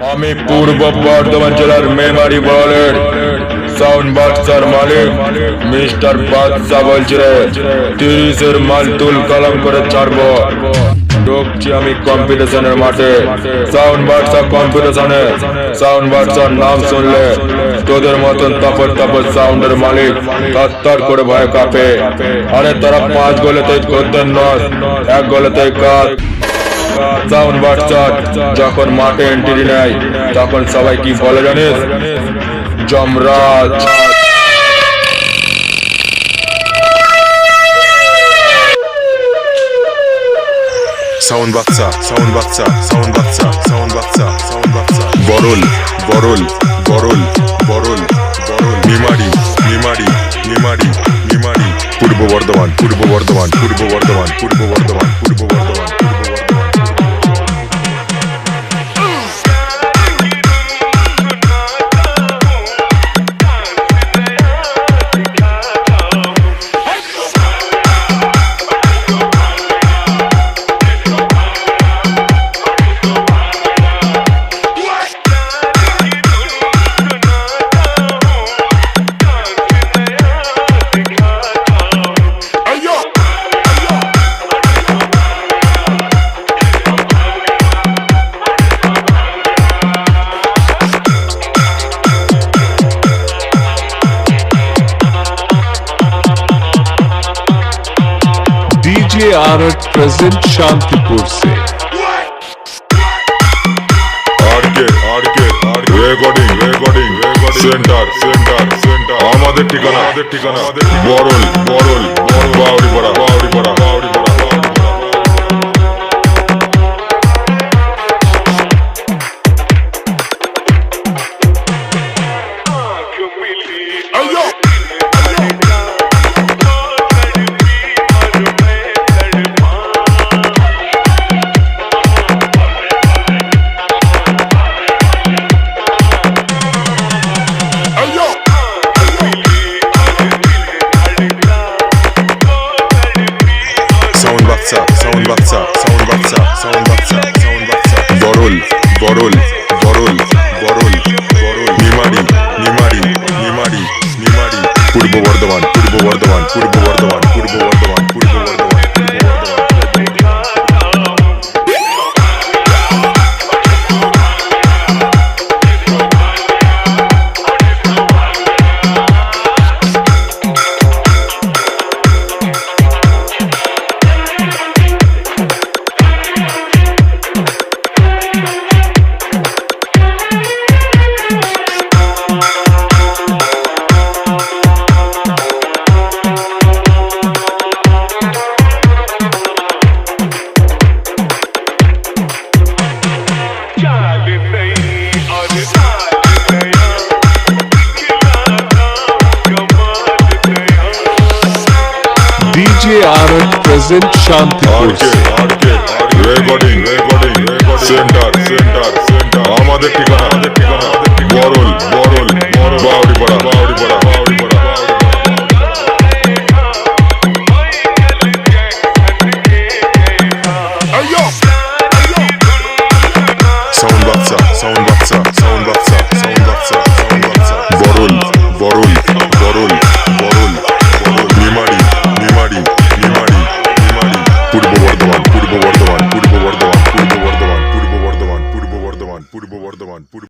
আমি পূর্ব বর্ধমান জেলার মেমারি বলের সাউন্ড বাক্সার মালিক মিস্টার বাদশা বলছি রে। 30-এর মাল তুল কলম করে ছাড়বো। ঢুকছি আমি কম্পিটিশনের মাঠে, সাউন্ড বাক্সা কম্পিটিশনে। সাউন্ড বাক্সার নাম শুনলে তোদের মতন তাপর তাপর সাউন্ডের মালিক তত্তর করে ভয় কাঁপে। আরে তারা 5 গোলেতেই করতেন নয়, 1 গোলেতেই কাজ। সাউন্ড বাক্সা যখন মাঠে এন্ট্রি নেয় তখন সবাই কি বলে জানিস? যমরাজ। সাউন্ড বাচ্চা, সাউন্ড বাচ্চা, সাউন্ড বাচ্চা, সাউন্ড বাচ্চা, সাউন্ড বাচ্চা। বরল বরল বরল বরল বরল নিমারি নিমারি নিমারি নিমারি পূর্ব বর্ধমান, পূর্ব বর্ধমান, পূর্ব বর্ধমান, পূর্ব বর্ধমান, পূর্ব Bardhaman. DJ Art present Shantipur से। Recording recording centre centre centre আমাদের ঠিকানা বরল বরল বাউরিপাড়া বাউরিপাড়া বাউরিপাড়া। সাউন্ড বাচ্চা, সাউন্ড বাচ্চা, সাউন্ড বাচ্চা, সাউন্ড বাচ্চা, সাউন্ড বাচ্চা। বরল বরল বরল বরল বরল নিমারি নিমারি নিমারি নিমারি পূর্ব বর্ধমান, পূর্ব বর্ধমান, পূর্ব বর্ধমান, পূর্ব বর্ধমান, পূর্ব বর্ধমান, পূর্ব Bardhaman. DJ Art present Shantipur से। Recording recording centre centre centre আমাদের ঠিকানা বরল বরল বাউরিপাড়া বাউরিপাড়া বাউরিপাড়া। সাউন্ড বাচ্চা, সাউন্ড বাচ্চা, সাউন্ড বাচ্চা, সাউন্ড বাচ্চা, সাউন্ড বাচ্চা। বরল বরল বরল বরল বরল নিমারি নিমারি নিমারি নিমারি পূর্ব বর্ধমান, পূর্ব বর্ধমান, পূর্ব বর্ধমান, পূর্ব বর্ধমান, পূর্ব বর্ধমান, পূর্ব বর্ধমান, পূর্ব বর্ধমান, পূর্ব